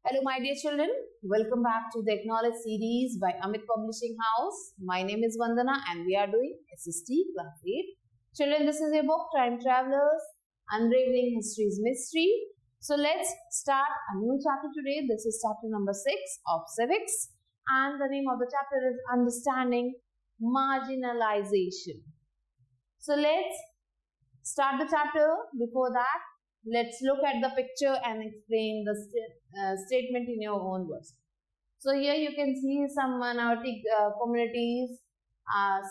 Hello, my dear children. Welcome back to the Acknowledge series by Amit Publishing House. My name is Vandana and we are doing SST Class 8. Children, this is a book, Time Travelers, Unraveling History's Mystery. So let's start a new chapter today. This is chapter number 6 of Civics. And the name of the chapter is Understanding Marginalization. So let's start the chapter. Before that, let's look at the picture and explain the statement in your own words. So here you can see some minority communities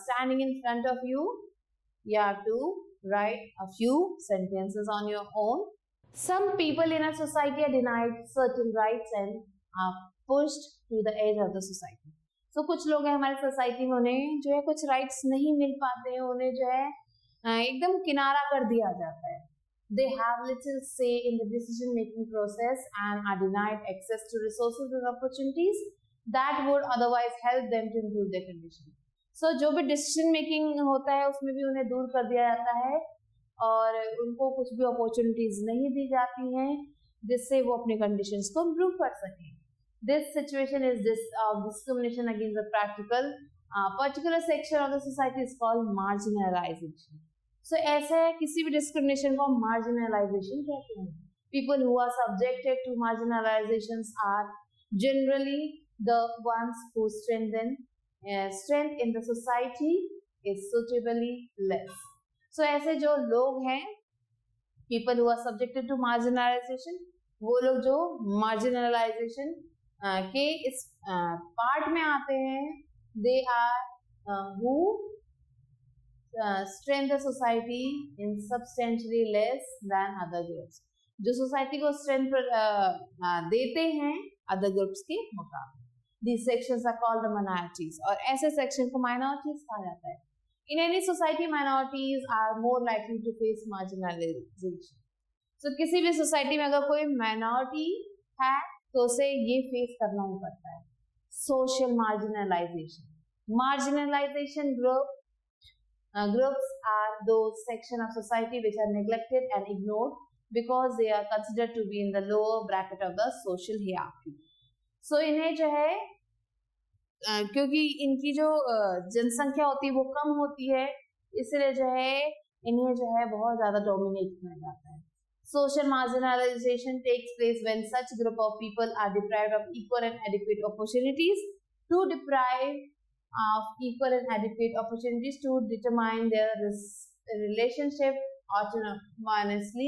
standing in front of you. You have to write a few sentences on your own. Some people in a society are denied certain rights and are pushed to the edge of the society. So कुछ लोग हैं हमारी society में, उन्हें जो है कुछ rights नहीं मिल पाते हैं, उन्हें जो है एकदम किनारा कर दिया जाता है. They have little say in the decision-making process and are denied access to resources and opportunities that would otherwise help them to improve their condition. So जो भी decision-making होता है उसमें भी उन्हें दूर कर दिया जाता है और उनको कुछ भी opportunities नहीं दी जाती हैं जिससे वो अपने conditions को improve कर सकें. This situation is discrimination against the particular section of the society is called marginalization. So ऐसे किसी भी discrimination को marginalization कहते हैं. People who are subjected to marginalizations are generally the ones whose strength in the society is suitably less. So ऐसे जो लोग हैं, people who are subjected to marginalization, वो लोग जो marginalization के इस part में आते हैं, they are who strengthen the society in substantially less than other groups. जो society को strength देते हैं other groups के मुकाबले. These sections are called the minorities. और ऐसे section को minorities कहा जाता है. In any society, minorities are more likely to face marginalization. So किसी भी society में अगर कोई minority है तो उसे ये face करना ही पड़ता है. Social marginalization. Marginalization groups are those sections of society which are neglected and ignored because they are considered to be in the lower bracket of the social hierarchy. So इन्हें जो है क्योंकि इनकी जो जनसंख्या होती है वो कम होती है, इसलिए जो है इन्हें जो है बहुत ज़्यादा dominate किया जाता है. Social marginalization takes place when such group of people are deprived of equal and adequate opportunities. To deprive of equal and adequate opportunities to determine their relationship autonomously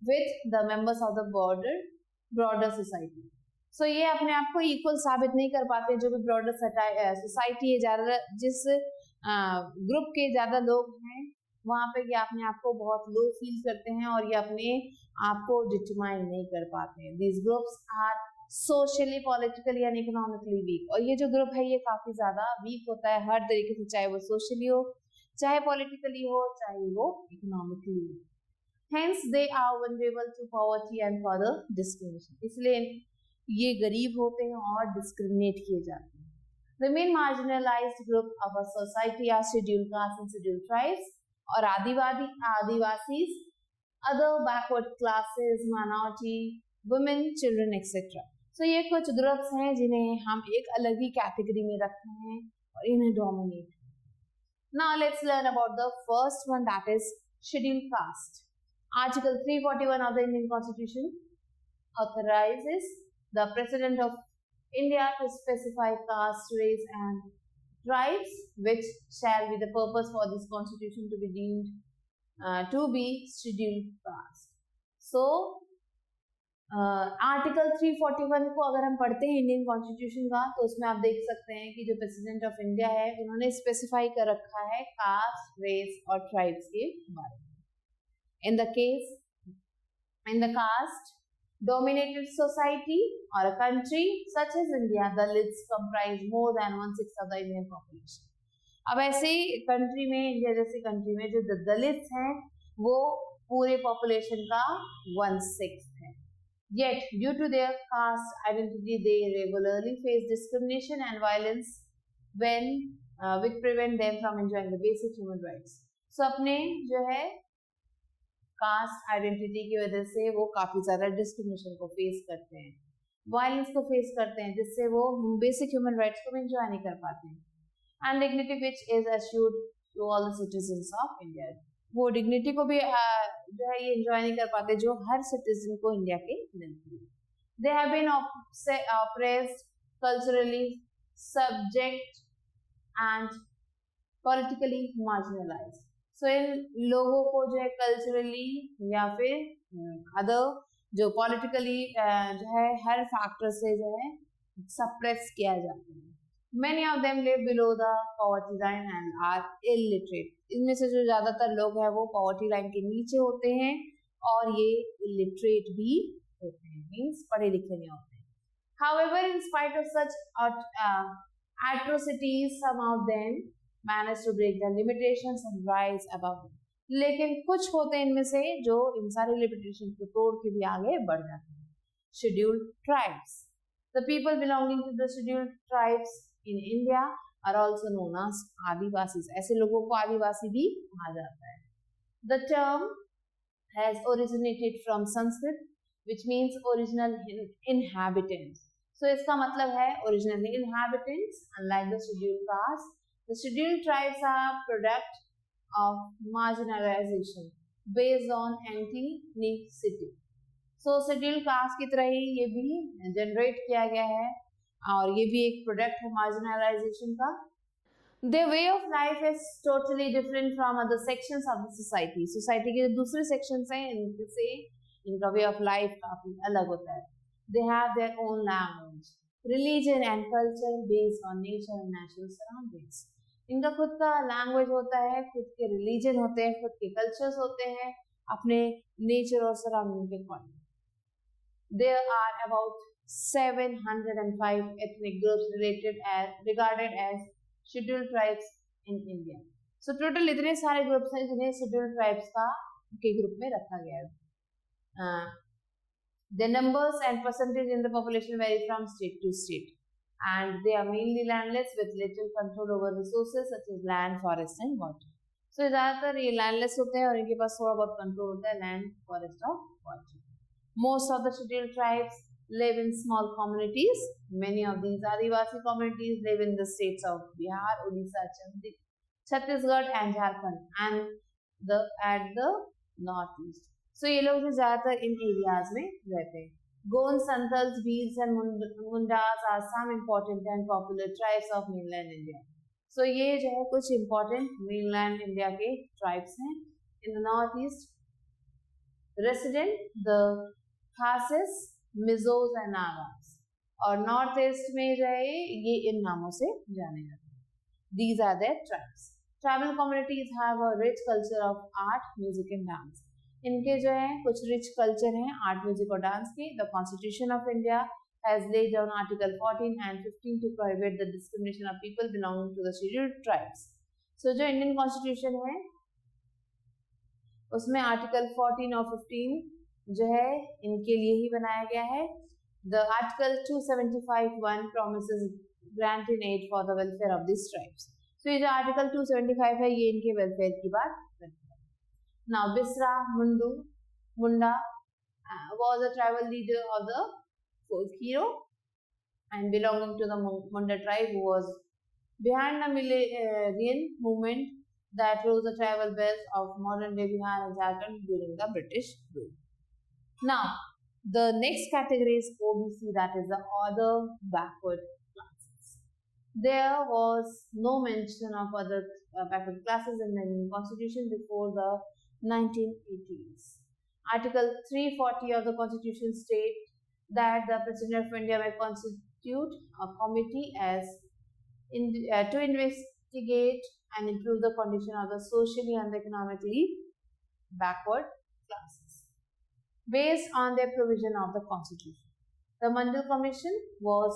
with the members of the broader society. So ये अपने आप को equal साबित नहीं कर पाते जो भी broader society है, ज़्यादा जिस group के ज़्यादा लोग हैं वहाँ पे ये अपने आप को बहुत low feel करते हैं और ये अपने आप को determine नहीं कर पाते हैं. These groups are socially, politically and economically weak. और ये जो ग्रुप है ये काफी ज्यादा वीक होता है हर तरीके से, चाहे वो socially हो, चाहे politically हो, चाहे वो economically हो. Hence they are vulnerable to poverty and further discrimination. इसलिए ये गरीब होते हैं और discriminate किए जाते हैं. The main marginalized group of a society are scheduled castes and scheduled tribes और Adivasis, other backward classes, minority, women, children, etc. So ये कुछ ग्रुप्स हैं जिन्हें हम एक अलग ही कैटेगरी में रखते हैं और इन्हें dominate. Now let's learn about the first one, that is scheduled caste. Article 341 of the Indian Constitution authorizes the President of India to specify caste, race and tribes which shall be the purpose for this constitution to be deemed to be scheduled caste. So article 341 को अगर हम पढ़ते हैं Indian constitution का तो उसमें आप देख सकते हैं कि जो प्रेसिडेंट ऑफ इंडिया है उन्होंने स्पेसिफाई कर रखा है कास्ट, रेस और ट्राइब्स के बारे में. In the caste dominated society or a country such as India, Dalits comprise more than 1/6 of the Indian population. अब ऐसे कंट्री में, इंडिया जैसी कंट्री में जो दलित्स हैं वो पूरे पॉपुलेशन का 1/6 है. Yet, due to their caste identity, they regularly face discrimination and violence which prevent them from enjoying the basic human rights. So, अपने जो है कास्ट आइडेंटिटी की वजह से वो काफी ज्यादा डिस्क्रिमिनेशन को फेस करते हैं, वायलेंस को फेस करते हैं, जिससे वो बेसिक ह्यूमन राइट्स को एंजॉय नहीं कर पाते हैं. And dignity which is assured to all the citizens of India. वो डिग्निटी को भी जो है ये एंजॉय नहीं कर पाते जो हर सिटीजन को इंडिया के मिलती है. They have been oppressed, culturally subject and politically marginalized. So इन लोगों को जो है कल्चरली या फिर अदर जो पॉलिटिकली जो है हर फैक्टर से जो है सप्रेस किया जाता है. Many of them live below the poverty line and are illiterate. इनमें से जो ज्यादातर लोग हैं वो पॉवर्टी लाइन के नीचे होते हैं और ये illiterate भी होते हैं, मीन्स पढ़े लिखे नहीं होते हैं. However, in spite of such atrocities, some of them manage to break the limitations and rise above them. लेकिन कुछ होते हैं इनमें से जो इन सारे लिमिटेशन को तोड़ के भी आगे बढ़ जाते हैं. Scheduled tribes. The people belonging to the scheduled tribes in India are also known as Adivasis. ऐसे लोगों को आदिवासी भी कहा जाता है. The term has originated from Sanskrit, which means original inhabitants. So इसका मतलब है original inhabitants. Unlike the scheduled caste, the scheduled tribes are product of marginalization based on ethnicity. So scheduled caste की तरह ही ये भी जनरेट किया गया है और ये भी एक प्रोडक्ट है मार्जिनलाइजेशन का. Their way of life is totally different from other sections of the society. Society के जो दूसरे सेक्शंस हैं इनसे इनका वे ऑफ लाइफ काफी अलग होता है. They have their own language, religion and culture based on nature and natural surroundings. इनका खुद का लैंग्वेज होता है, खुद के रिलीजन होते हैं, खुद के कल्चर्स होते हैं अपने नेचर और सराउंडिंग के according. There are about 705 ethnic groups regarded as scheduled tribes in India. So total इतने सारे ग्रुप्स हैं जिन्हें scheduled tribes के ग्रुप में रखा गया है. The numbers and percentage in the population vary from state to state, and they are mainly landless with little control over resources such as land, forest and water. So ज़्यादातर ये landless होते हैं और इनके पास थोड़ा बहुत control होता है land, forest और water. Most of the scheduled tribes live in small communities. Many of these Adivasi communities live in the states of Bihar, Odisha, Chhattisgarh and Jharkhand and at the northeast. So ये लोग जो ज़्यादातर इन areas में रहते हैं. Gons, Santals, Bheels and Mundas are some important and popular tribes of mainland India. So ये जो है कुछ important mainland India के tribes हैं. In the northeast, resident the Khasis, Mizos and Nagas. और नॉर्थ ईस्ट में जो है ये इन नामों से जाने जाते हैं. These are their tribes. Tribal communities have a rich culture of art, music and dance. इनके जो है कुछ रिच कल्चर हैं आर्ट, म्यूजिक और डांस के. The Constitution of India has laid down Article 14 and 15 to prohibit the discrimination of people belonging to the scheduled tribes. So जो Indian constitution है उसमें आर्टिकल 14 और 15 जो है इनके लिए ही बनाया गया है. The Article 275(1) promises granting aid for the welfare of these tribes. So ये जो आर्टिकल 275 है ये इनके वेलफेयर की बात करता है. Now Bisra Munda was a tribal leader of the folk hero and belonging to the Munda tribe, who was behind the Millenarian movement that rose the tribal belts of modern day Bihar and Jharkhand during the British rule. Now, the next category is OBC, that is the other backward classes. There was no mention of other backward classes in the Indian Constitution before the 1980s. Article 340 of the Constitution states that the President of India may constitute a committee to investigate and improve the condition of the socially and economically backward classes based on their provision of the Constitution. The Mandal Commission was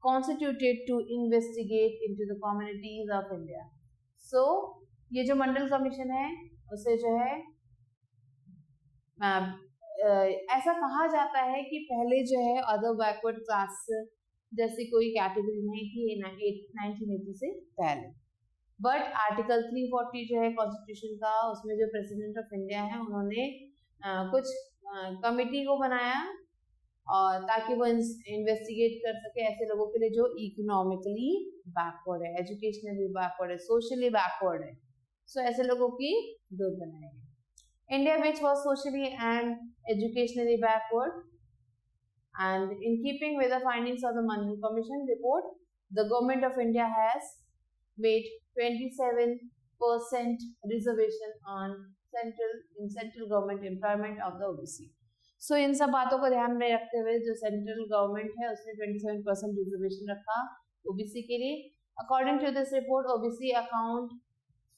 constituted to investigate into the communities of India. So, ये जो मंडल commission है उसे जो है ऐसा कहा जाता है कि पहले जो है अदर बैकवर्ड क्लास जैसी कोई कैटेगरी नहीं थी 1980 से पहले. बट आर्टिकल 340 जो है कॉन्स्टिट्यूशन का उसमें जो प्रेसिडेंट ऑफ इंडिया है उन्होंने कुछ कमिटी को बनाया और ताकि वो इन्वेस्टिगेट कर सके ऐसे लोगों के लिए जो इकोनॉमिकली बैकवर्ड है, एजुकेशनली बैकवर्ड है, सोशली बैकवर्ड है. सो ऐसे लोगों की ग्रुप बनाए गए. India which was socially and educationally backward, and in keeping with the findings of the Mann Commission report, the government of India has made 27% reservation on central government employment of the OBC. So इन सब बातों को ध्यान में रखते हुए जो central government है उसने 27% रिजर्वेशन रखा ओबीसी के लिए. According to this report OBC account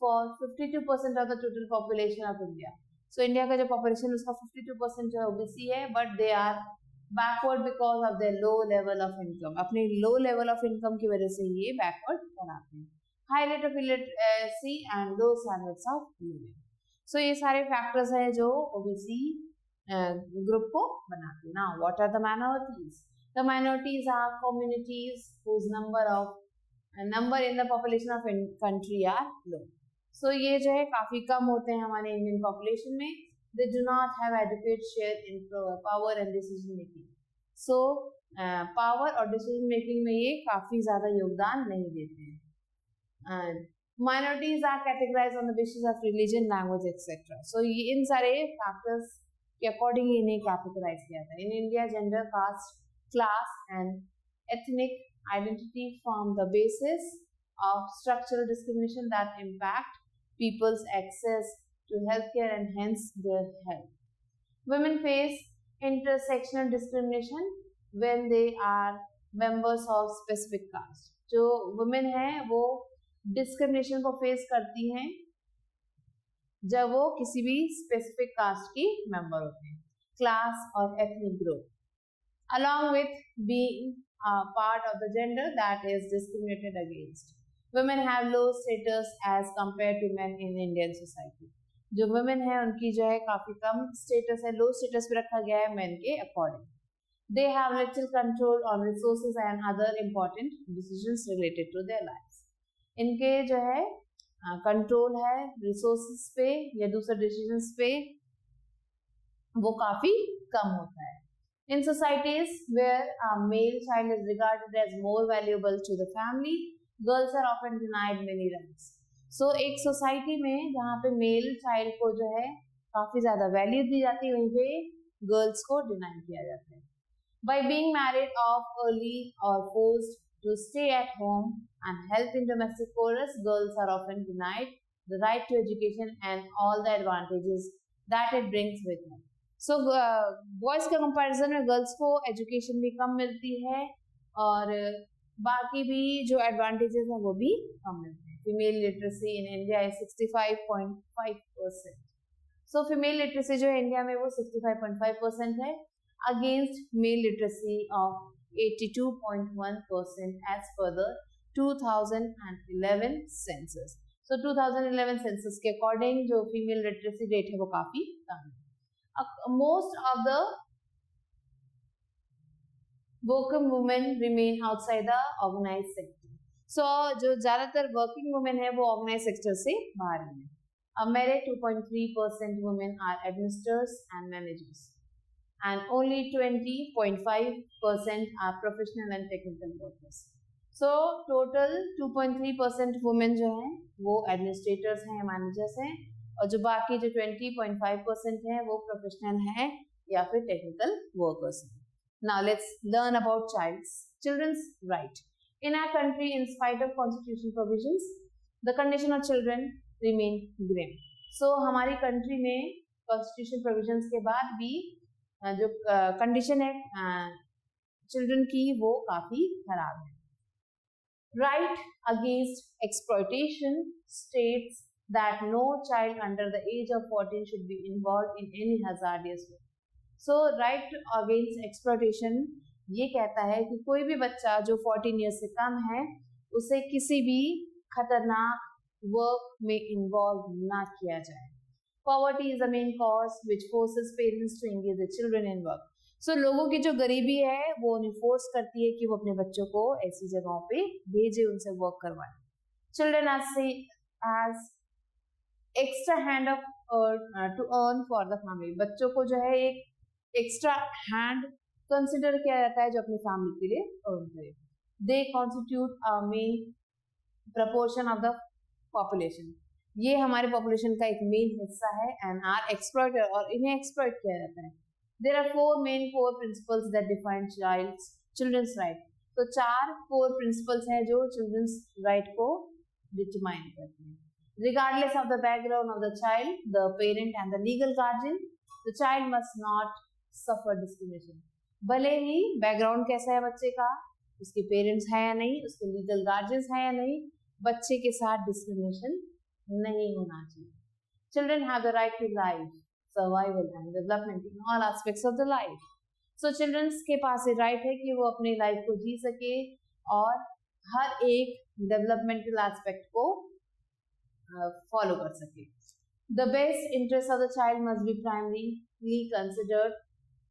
for 52% of the total population of India. So India का जो पॉपुलेशन उसका 52% जो है ओबीसी है, but they are backward because of their low level of income. अपने लो लेवल ऑफ इनकम की वजह से ये बैकवर्ड बनाते हैं. High rate of illiteracy and low standards of living. So ये सारे फैक्टर्स हैं जो ओबीसी ग्रुप को बनाते हैं. Now what are the minorities? The minorities are communities whose number in the population of country are low. सो ये जो है काफी कम होते हैं हमारे इंडियन पॉपुलेशन में. They do not have adequate share in power and decision making. So power और decision making में ये काफी ज्यादा योगदान नहीं देते हैं. Minorities are categorized on the basis of religion, language, etc. So ये इन सारे factors के according इन्हें categorize किया था. In India, gender, caste, class and ethnic identity form the basis of structural discrimination that impact people's access to healthcare and hence their health. Women face intersectional discrimination when they are members of specific caste. जो women हैं वो discrimination को face करती हैं जब वो किसी भी specific caste की member होते हैं, class और ethnic group, along with being a part of the gender that is discriminated against. Women have low status as compared to men in Indian society. जो वुमेन है उनकी जो है काफी कम स्टेटस है, लो स्टेटस पे रखा गया है मेन के according. They have little control on resources and other important decisions related to their lives. इनके जो है कंट्रोल है रिसोर्सेज पे या दूसरे डिसीजंस पे वो काफी कम होता है. In societies where a male child is regarded as more valuable to the family, girls are often denied many rights. So एक सोसाइटी में जहाँ पे मेल चाइल्ड को जो है काफी ज्यादा वैल्यू दी जाती है वहीं पे गर्ल्स को डिनाई किया जाता है. By being married off early or forced to stay at home and help in domestic chores, girls are often denied the right to education and all the advantages that it brings with it. So boys के comparison में girls को education भी कम मिलती है और बाकी भी जो एडवांटेजेस हैं वो भी कम मिलते हैं. Female literacy in India is 65.5%. So female literacy जो है इंडिया में वो 65.5% है against male literacy of 82.1% as per the 2011 census. So 2011 census के according जो female literacy rate है वो काफी कम है. Most of the working women remain outside the organized sector. सो जो ज्यादातर वर्किंग वुमेन है वो ऑर्गेनाइज सेक्टर से बाहर है. A mere 2.3% women are administrators and managers, and only 20.5% are professional and technical workers. So total 2.3% women जो हैं वो administrators हैं, managers हैं, और जो बाकी जो 20.5% हैं वो professional हैं या फिर technical workers हैं. Now let's learn about children's right. In our country, in spite of constitutional provisions, the condition of children remain grim. So हमारी कंट्री में constitution provisions के बाद भी जो कंडीशन है चिल्ड्रन की वो काफी खराब है. Right against exploitation states that no child under the age of 14 should be involved in any hazardous work. So right against exploitation ये कहता है कि कोई भी बच्चा जो 14 ईयर्स से कम है उसे किसी भी खतरनाक वर्क में इन्वॉल्व ना किया जाए. Poverty is the main cause which forces parents to engage the children in work. So लोगों की जो गरीबी है वो उन्हें फोर्स करती है कि वो अपने बच्चों को ऐसी जगहों पे भेजे, उनसे वर्क करवाए. Children as extra hand of to earn for the family. बच्चों को जो है एक एक्स्ट्रा हैंड कंसिडर किया जाता है जो अपनी फैमिली के लिए अर्न करे. They constitute a main proportion of the population. ये हमारे पॉपुलेशन का एक मेन हिस्सा है and are exploited और इन्हें एक्सप्लॉइट किया जाता है. There are four main core principles that define children's right. तो चार core principles हैं जो children's right को determine करते हैं. Regardless of the background of the child, the parent and the legal guardian, the child must not suffer discrimination. भले ही background कैसा है बच्चे का, उसके पेरेंट्स हैं या नहीं, उसके लीगल गार्जियंस हैं या नहीं, बच्चे के साथ डिस्क्रिमिनेशन नहीं होना चाहिए. Children have the right to life, survival and development in all aspects of the life. So children के पास ये राइट है कि वो अपनी लाइफ को जी सके और हर एक डेवलपमेंटल एस्पेक्ट को फॉलो कर सके. The best interest of the child must be primarily considered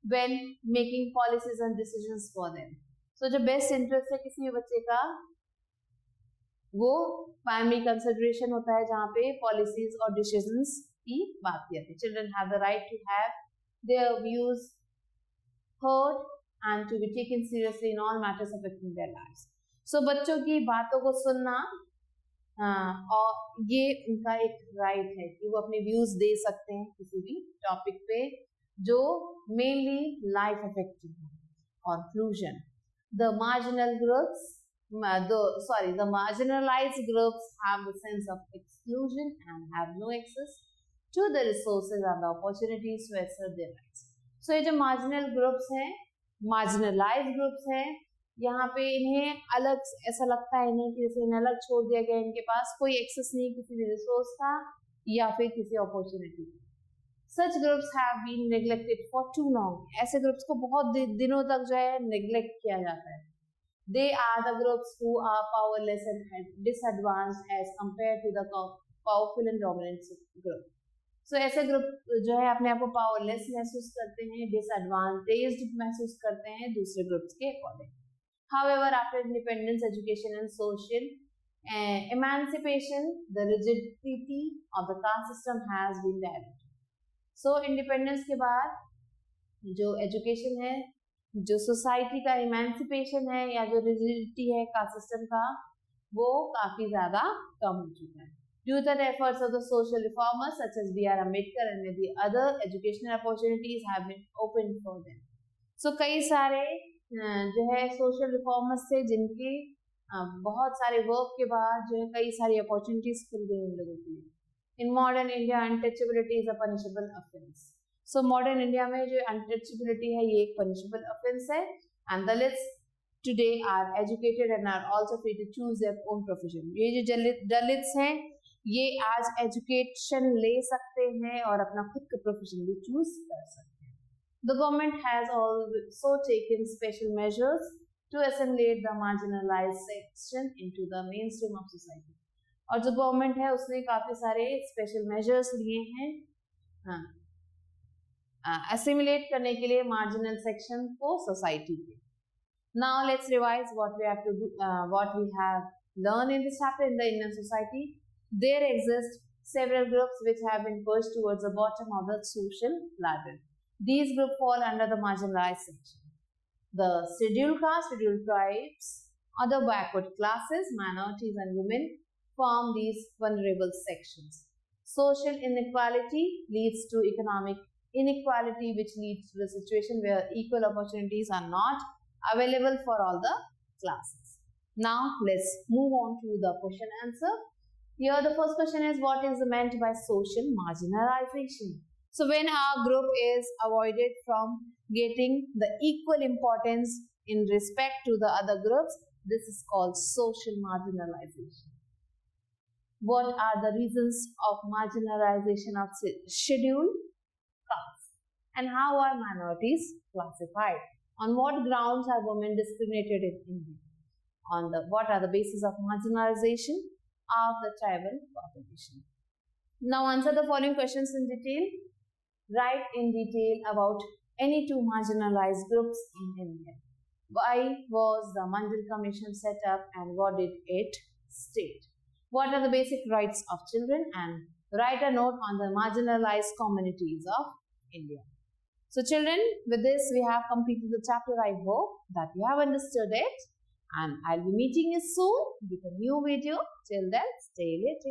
when making policies and decisions for them. So जो बेस्ट इंटरेस्ट है किसी भी बच्चे का वो प्राइमरी कंसिडरेशन होता है जहाँ पे पॉलिसीज और डिसीजंस की बात की जाती है. Children have the right to have their views heard and to be taken seriously in all matters affecting their lives. So बच्चों की बातों को सुनना और ये उनका एक राइट है कि वो अपने व्यूज दे सकते हैं किसी भी टॉपिक पे जो मेनली लाइफ अफेक्टिंग है. Conclusion: the marginalized groups have the sense of exclusion and have no access to the resources and the opportunities to assert their rights. So ये जो मार्जिनल ग्रुप्स हैं, मार्जिनलाइज ग्रुप्स हैं, यहाँ पे इन्हें अलग ऐसा लगता है इन्हें कि जैसे इन्हें अलग छोड़ दिया गया, इनके पास कोई एक्सेस नहीं किसी भी रिसोर्स का या फिर किसी अपॉर्चुनिटी का. Such groups have been neglected for too long. ऐसे ग्रुप्स को बहुत दिनों तक जो है नेग्लेक्ट किया जाता है. They are the groups who are powerless and disadvantaged as compared to the powerful and dominant group. So ऐसे ग्रुप जो है अपने आप को पावरलेस महसूस करते हैं, डिसएडवांटेज्ड महसूस करते हैं दूसरे ग्रुप्स के according. However, after independence, education and social emancipation, the rigidity of the caste system has been diluted. So independence के बाद जो एजुकेशन है, जो सोसाइटी का इमेंसिपेशन है या जो रिजिडिटी है कास्ट सिस्टम का, वो काफी ज्यादा कम हो चुका है. Due to the efforts of the social reformers such as B.R. Ambedkar and the other, educational opportunities have been opened for them. So कई सारे जो है सोशल रिफॉर्मर्स थे जिनके बहुत सारे वर्क के बाद जो है कई सारी अपॉर्चुनिटीज खुल गई उन लोगों के लिए. In modern India, untouchability is a punishable offense. So modern India में जो untouchability है ये एक punishable offense है. And Dalits today are educated and are also free to choose their own profession. ये जो Dalits हैं ये आज एजुकेशन ले सकते हैं और अपना खुद का प्रोफेशन भी चूज कर सकते हैं. The government has also taken special measures to assimilate the marginalized section into the mainstream of society. और जो गवर्नमेंट है उसने काफी सारे स्पेशल मेजर्स लिए हैं assimilate करने के लिए मार्जिनल सेक्शन को सोसाइटी के. Now let's revise what we have learned in this chapter. In the Indian society, there exist several groups which have been pushed towards the bottom of the social ladder. These groups fall under the marginalized section. The scheduled caste, scheduled tribes, other backward classes, minorities and women form these vulnerable sections. Social inequality leads to economic inequality, which leads to the situation where equal opportunities are not available for all the classes. Now let's move on to the question answer. Here the first question is, what is meant by social marginalization? So when a group is avoided from getting the equal importance in respect to the other groups, this is called social marginalization. What are the reasons of marginalization of scheduled castes? And how are minorities classified? On what grounds are women discriminated in India? What are the bases of marginalization of the tribal population? Now answer the following questions in detail. Write in detail about any two marginalized groups in India. Why was the Mandal Commission set up and what did it state? What are the basic rights of children and write a note on the marginalized communities of India. So children, with this we have completed the chapter. I hope that you have understood it, and I'll be meeting you soon with a new video. Till then, stay lit.